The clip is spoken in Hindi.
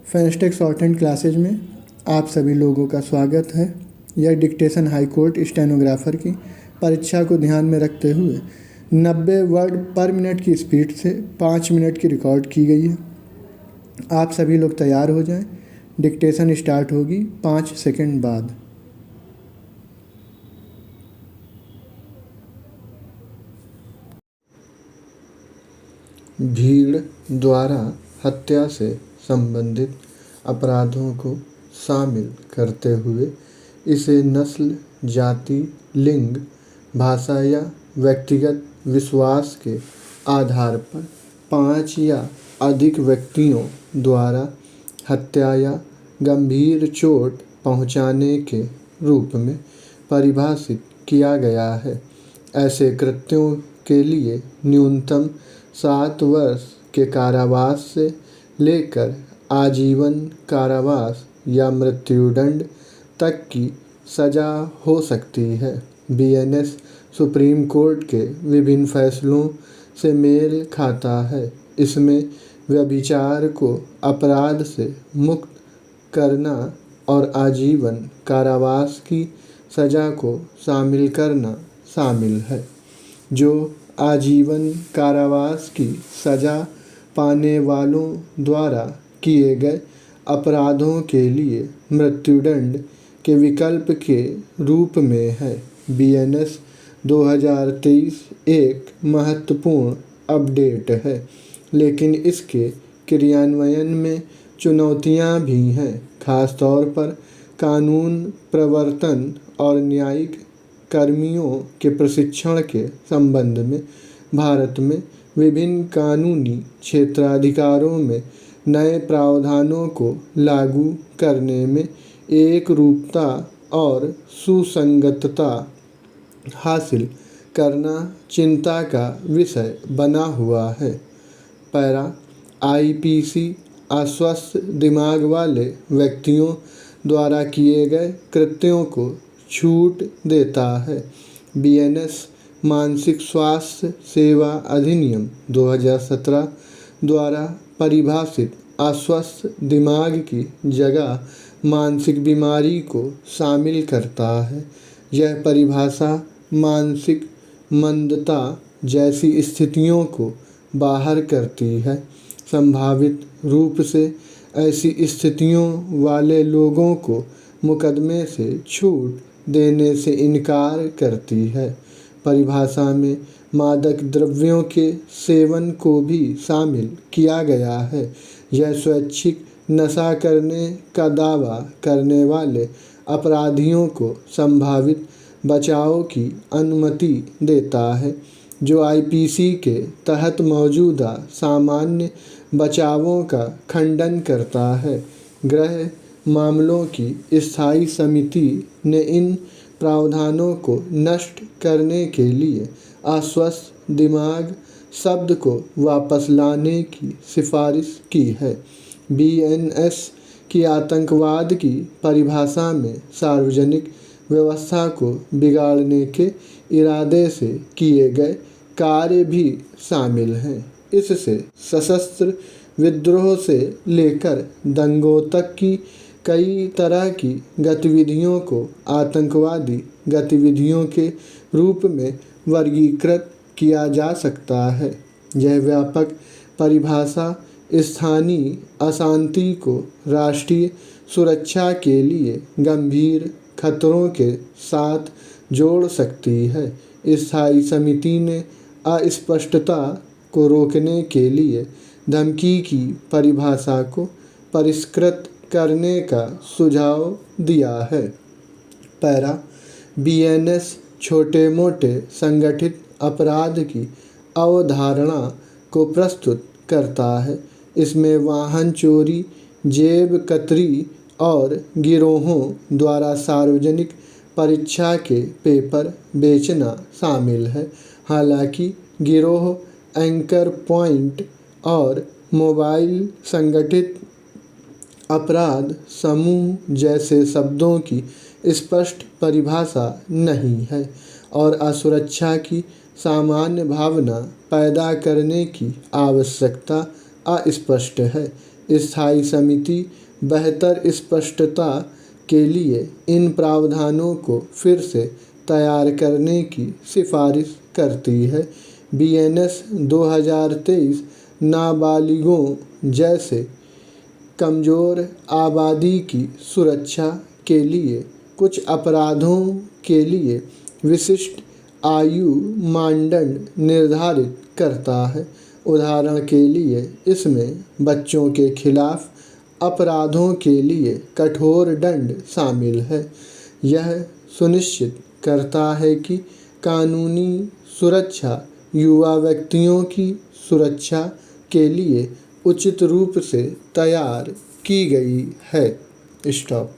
फेंस्टेक शॉर्ट हैंड क्लासेज में आप सभी लोगों का स्वागत है। यह डिक्टेशन हाई कोर्ट स्टेनोग्राफर की परीक्षा को ध्यान में रखते हुए 90 वर्ड पर मिनट की स्पीड से 5 मिनट की रिकॉर्ड की गई है। आप सभी लोग तैयार हो जाएं। डिक्टेशन स्टार्ट होगी 5 सेकंड बाद। भीड़ द्वारा हत्या से संबंधित अपराधों को शामिल करते हुए इसे नस्ल, जाति, लिंग, भाषा या व्यक्तिगत विश्वास के आधार पर 5 या अधिक व्यक्तियों द्वारा हत्या या गंभीर चोट पहुंचाने के रूप में परिभाषित किया गया है। ऐसे कृत्यों के लिए न्यूनतम 7 वर्ष के कारावास से लेकर आजीवन कारावास या मृत्युदंड तक की सज़ा हो सकती है। बीएनएस सुप्रीम कोर्ट के विभिन्न फैसलों से मेल खाता है। इसमें व्यभिचार को अपराध से मुक्त करना और आजीवन कारावास की सज़ा को शामिल करना शामिल है। जो आजीवन कारावास की सज़ा पाने वालों द्वारा किए गए अपराधों के लिए मृत्युदंड के विकल्प के रूप में है। बीएनएस 2023 एक महत्वपूर्ण अपडेट है, लेकिन इसके क्रियान्वयन में चुनौतियां भी हैं, खासतौर पर कानून प्रवर्तन और न्यायिक कर्मियों के प्रशिक्षण के संबंध में। भारत में विभिन्न कानूनी क्षेत्राधिकारों में नए प्रावधानों को लागू करने में एकरूपता और सुसंगतता हासिल करना चिंता का विषय बना हुआ है। पैरा आईपीसी अस्वस्थ दिमाग वाले व्यक्तियों द्वारा किए गए कृत्यों को छूट देता है। बीएनएस मानसिक स्वास्थ्य सेवा अधिनियम 2017 द्वारा परिभाषित अस्वस्थ दिमाग की जगह मानसिक बीमारी को शामिल करता है। यह परिभाषा मानसिक मंदता जैसी स्थितियों को बाहर करती है। संभावित रूप से ऐसी स्थितियों वाले लोगों को मुकदमे से छूट देने से इनकार करती है। परिभाषा में मादक द्रव्यों के सेवन को भी शामिल किया गया है। यह स्वैच्छिक नशा करने का दावा करने वाले अपराधियों को संभावित बचाव की अनुमति देता है, जो आईपीसी के तहत मौजूदा सामान्य बचावों का खंडन करता है। गृह मामलों की स्थायी समिति ने इन प्रावधानों को नष्ट करने के लिए अस्वस्थ दिमाग शब्द को वापस लाने की सिफारिश की है। बीएनएस की आतंकवाद की परिभाषा में सार्वजनिक व्यवस्था को बिगाड़ने के इरादे से किए गए कार्य भी शामिल हैं। इससे सशस्त्र विद्रोह से लेकर दंगों तक की कई तरह की गतिविधियों को आतंकवादी गतिविधियों के रूप में वर्गीकृत किया जा सकता है। यह व्यापक परिभाषा स्थानीय अशांति को राष्ट्रीय सुरक्षा के लिए गंभीर खतरों के साथ जोड़ सकती है। स्थायी समिति ने अस्पष्टता को रोकने के लिए धमकी की परिभाषा को परिष्कृत करने का सुझाव दिया है। पैरा बीएनएस छोटे मोटे संगठित अपराध की अवधारणा को प्रस्तुत करता है। इसमें वाहन चोरी, जेब कतरी और गिरोहों द्वारा सार्वजनिक परीक्षा के पेपर बेचना शामिल है। हालांकि गिरोह, एंकर पॉइंट और मोबाइल संगठित अपराध समूह जैसे शब्दों की स्पष्ट परिभाषा नहीं है और असुरक्षा की सामान्य भावना पैदा करने की आवश्यकता अस्पष्ट है। स्थायी समिति बेहतर स्पष्टता के लिए इन प्रावधानों को फिर से तैयार करने की सिफारिश करती है। बीएनएस 2023 नाबालिगों जैसे कमज़ोर आबादी की सुरक्षा के लिए कुछ अपराधों के लिए विशिष्ट आयु मानदंड निर्धारित करता है। उदाहरण के लिए इसमें बच्चों के खिलाफ अपराधों के लिए कठोर दंड शामिल है। यह सुनिश्चित करता है कि कानूनी सुरक्षा युवा व्यक्तियों की सुरक्षा के लिए उचित रूप से तैयार की गई है। स्टॉप।